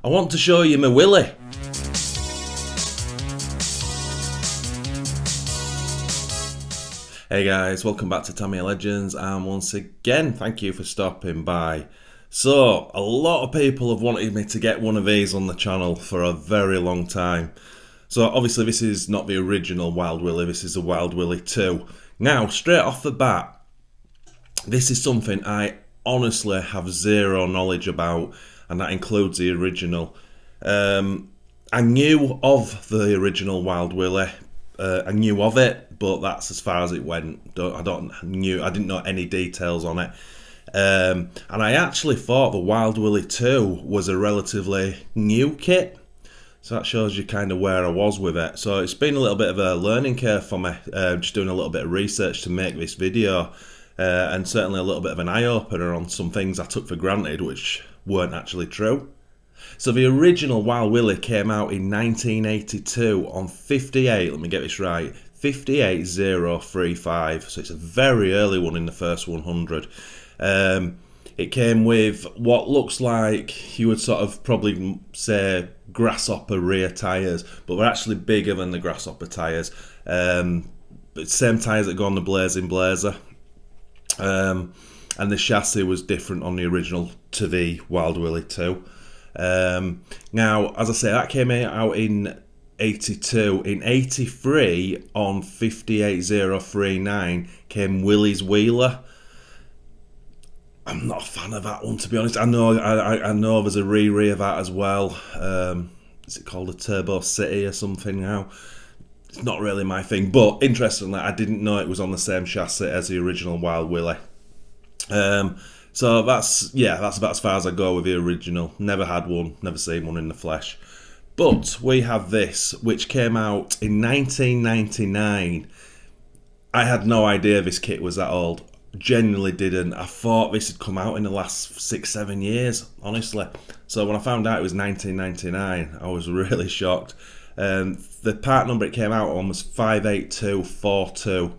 I want to show you my Willy. Hey guys, welcome back to Tamiya Legends, and once again, thank you for stopping by. So, a lot of people have wanted me to get one of these on the channel for a very long time. So obviously this is not the original Wild Willy, this is the Wild Willy 2. Now, straight off the bat, this is something I honestly have zero knowledge about, and that includes the original. I knew of the original Wild Willy. I knew of it, but that's as far as it went. I didn't know any details on it. And I actually thought the Wild Willy 2 was a relatively new kit. So that shows you kind of where I was with it. So it's been a little bit of a learning curve for me, just doing a little bit of research to make this video. And certainly a little bit of an eye-opener on some things I took for granted, which weren't actually true. So the original Wild Willy came out in 1982 on 58, let me get this right, 58035. So it's a very early one in the first 100. It came with what looks like, you would sort of probably say, grasshopper rear tyres, but they're actually bigger than the grasshopper tyres. But same tyres that go on the Blazing Blazer. And the chassis was different on the original to the Wild Willy 2. Now, as I say, that came out in 82. In 83, on 58039, came Willie's Wheeler. I'm not a fan of that one, to be honest. I know there's a re of that as well. Is it called a Turbo City or something now? It's not really my thing, but interestingly, I didn't know it was on the same chassis as the original Wild Willy. So that's about as far as I go with the original. Never had one, never seen one in the flesh. But we have this, which came out in 1999. I had no idea this kit was that old. Genuinely didn't. I thought this had come out in the last 6-7 years, honestly. So when I found out it was 1999, I was really shocked. The part number it came out on was 58242.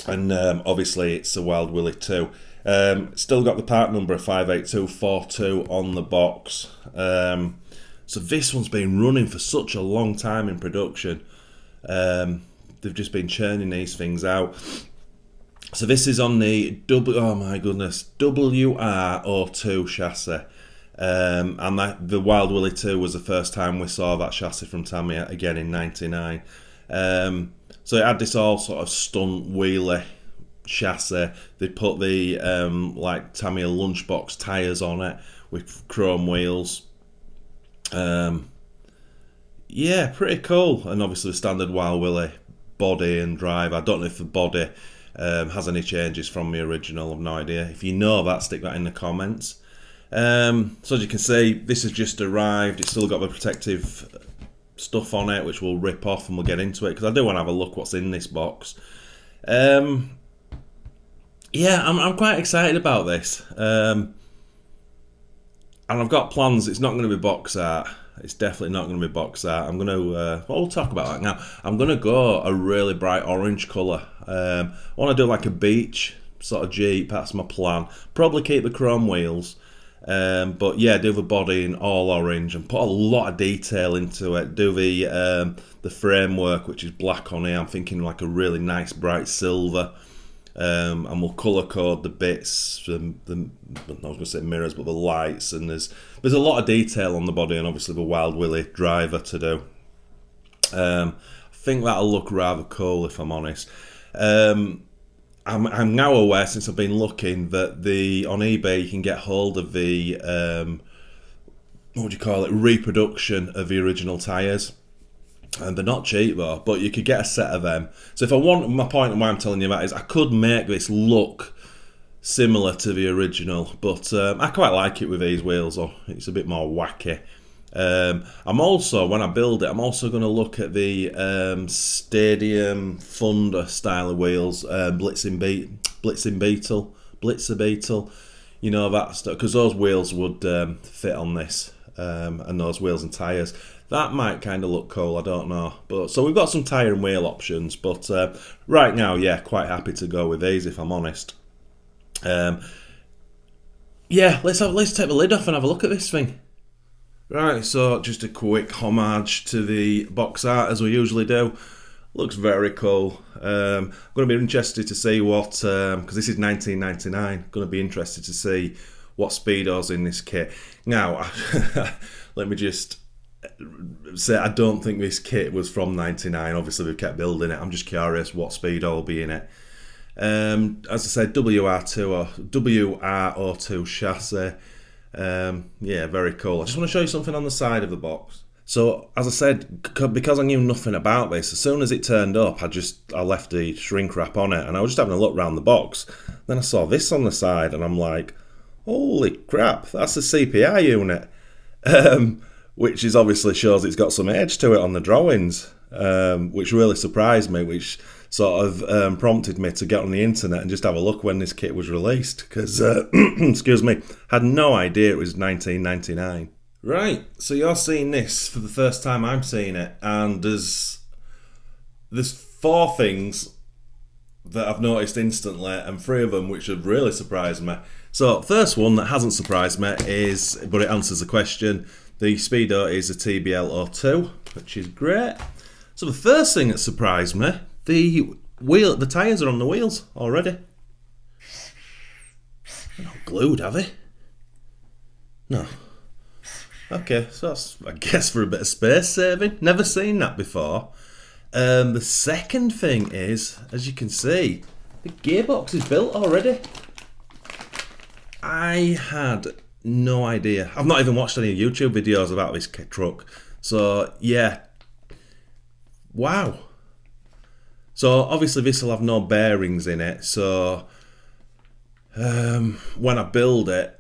And obviously it's a Wild Willy 2. Still got the part number of 58242 on the box. So this one's been running for such a long time in production. They've just been churning these things out. So this is on the WR02 chassis. And the Wild Willy 2 was the first time we saw that chassis from Tamiya, again in 99. So it had this all sort of stunt wheelie chassis. They put the like Tamiya lunchbox tyres on it with chrome wheels. Yeah, pretty cool. And obviously the standard Wild Willy body and drive. I don't know if the body has any changes from the original. I've no idea. If you know that, stick that in the comments. So as you can see, this has just arrived. It's still got the protective stuff on it, which we'll rip off and we'll get into it, because I do want to have a look what's in this box. Yeah, I'm quite excited about this. And I've got plans. It's not going to be box art. It's definitely not going to be box art. I'm going to, well, we'll talk about that now. I'm going to go a really bright orange colour. I want to do like a beach sort of Jeep. That's my plan. Probably keep the chrome wheels. But yeah, do the body in all orange and put a lot of detail into it. Do the framework, which is black on here. I'm thinking like a really nice bright silver. And we'll colour code the bits, I was going to say mirrors, but the lights, and there's a lot of detail on the body, and obviously the Wild Willy driver to do. I think that'll look rather cool, if I'm honest. I'm now aware, since I've been looking, that on eBay you can get hold of the reproduction of the original tyres. And they're not cheap though, but you could get a set of them. So if I want, my point and why I'm telling you that is I could make this look similar to the original, but I quite like it with these wheels, or it's a bit more wacky. I'm also, when I build it, I'm also going to look at the Stadium Thunder style of wheels, Blitzer Beetle, you know, that stuff, because those wheels would fit on this, and those wheels and tyres. That might kind of look cool, I don't know. But so we've got some tyre and wheel options, but right now, yeah, quite happy to go with these, if I'm honest. Yeah, let's take the lid off and have a look at this thing. Right, so just a quick homage to the box art as we usually do. Looks very cool. I'm going to be interested to see what, because this is 1999, going to be interested to see what speedos in this kit. Now, let me just say I don't think this kit was from 99. Obviously, we've kept building it. I'm just curious what speedo will be in it. As I said, WR2 or WRO2 chassis. Yeah, very cool. I just want to show you something on the side of the box. So, as I said, because I knew nothing about this, as soon as it turned up, I left the shrink wrap on it, and I was just having a look around the box. Then I saw this on the side, and I'm like, holy crap, that's a CPI unit. Which is obviously shows it's got some age to it on the drawings, which really surprised me, which sort of prompted me to get on the internet and just have a look when this kit was released, because, excuse me, had no idea it was 1999. Right, so you're seeing this for the first time I'm seeing it, and there's four things that I've noticed instantly, and three of them which have really surprised me. So, first one that hasn't surprised me is, but it answers the question, the speedo is a TBL02, which is great. So the first thing that surprised me, the tyres are on the wheels already. They're not glued, have they? No. Okay, so that's, I guess, for a bit of space saving. Never seen that before. The second thing is, as you can see, the gearbox is built already. I had no idea. I've not even watched any YouTube videos about this truck. So, yeah. Wow. So, obviously this will have no bearings in it. So, when I build it,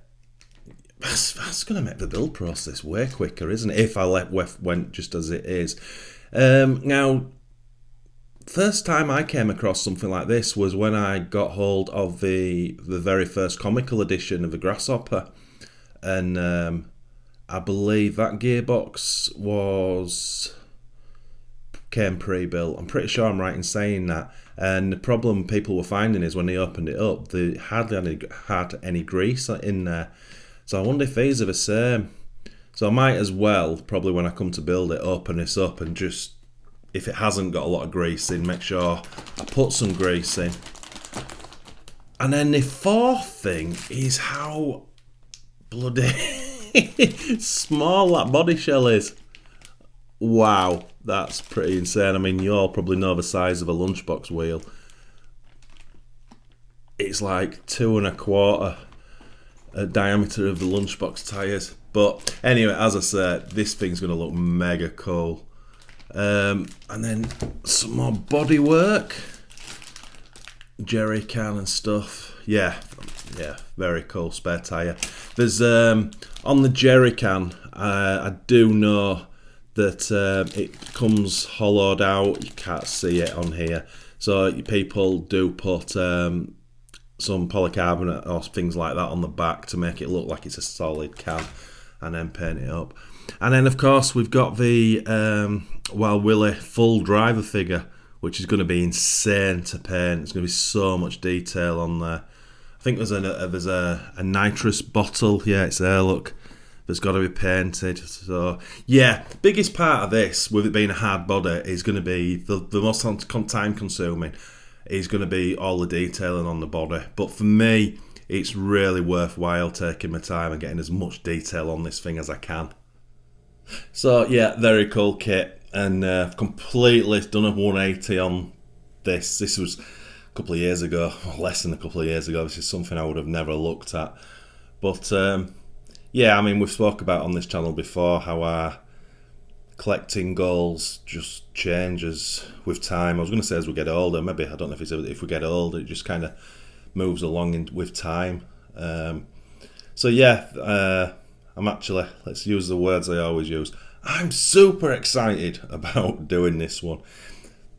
that's going to make the build process way quicker, isn't it? If I went just as it is. Now, first time I came across something like this was when I got hold of the very first comical edition of the Grasshopper. And I believe that gearbox came pre-built. I'm pretty sure I'm right in saying that. And the problem people were finding is when they opened it up, they hardly had any grease in there. So I wonder if these are the same. So I might as well, probably when I come to build it, open this up and just, if it hasn't got a lot of grease in, make sure I put some grease in. And then the fourth thing is how bloody small that body shell is. Wow, that's pretty insane. I mean, you all probably know the size of a lunchbox wheel. It's like 2¼ diameter of the lunchbox tyres. But anyway, as I said, this thing's going to look mega cool. And then some more bodywork, jerry can and stuff. Yeah, very cool spare tyre. There's on the jerry can, I do know that it comes hollowed out. You can't see it on here, so people do put some polycarbonate or things like that on the back to make it look like it's a solid can, and then paint it up. And then of course we've got the Wild Willy full driver figure, which is going to be insane to paint. There's going to be so much detail on there. I think there's a nitrous bottle. Yeah, it's there. Look, that's got to be painted. So yeah, biggest part of this, with it being a hard body, is going to be the most time consuming. Is going to be all the detailing on the body. But for me, it's really worthwhile taking my time and getting as much detail on this thing as I can. So yeah, very cool kit, and I've completely done a 180 on this. This was a couple of years ago, or less than a couple of years ago. This is something I would have never looked at. But yeah, I mean, we've spoke about on this channel before how our collecting goals just changes with time. I was going to say as we get older, maybe, I don't know if we get older, it just kind of moves along with time. So yeah, I'm actually, let's use the words I always use, I'm super excited about doing this one.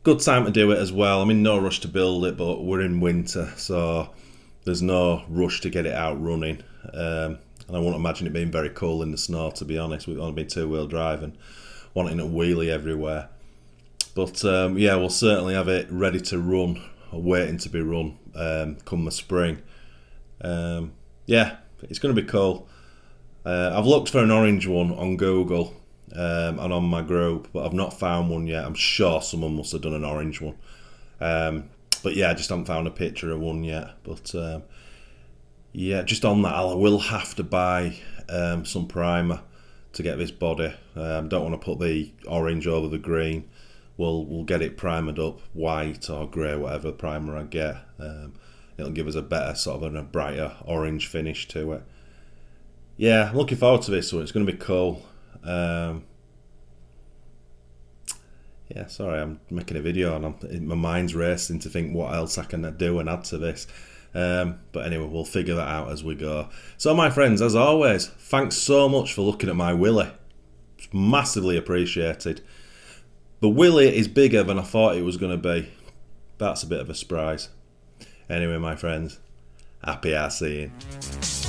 Good time to do it as well. I'm in no rush to build it, but we're in winter, so there's no rush to get it out running. And I won't imagine it being very cool in the snow, to be honest. We've only been two-wheel driving, wanting a wheelie everywhere. But yeah, we'll certainly have it ready to run, or waiting to be run, come the spring. Yeah, it's going to be cool. I've looked for an orange one on Google and on my group, but I've not found one yet. I'm sure someone must have done an orange one. But yeah, I just haven't found a picture of one yet. But yeah, just on that, I will have to buy some primer to get this body. Don't want to put the orange over the green. We'll get it primered up, white or grey, whatever primer I get. It'll give us a better sort of a brighter orange finish to it. Yeah, I'm looking forward to this one. It's going to be cool. Yeah, sorry, I'm making a video and my mind's racing to think what else I can do and add to this. But anyway, we'll figure that out as we go. So my friends, as always, thanks so much for looking at my Willy. It's massively appreciated. The Willy is bigger than I thought it was going to be. That's a bit of a surprise. Anyway, my friends, happy RCing.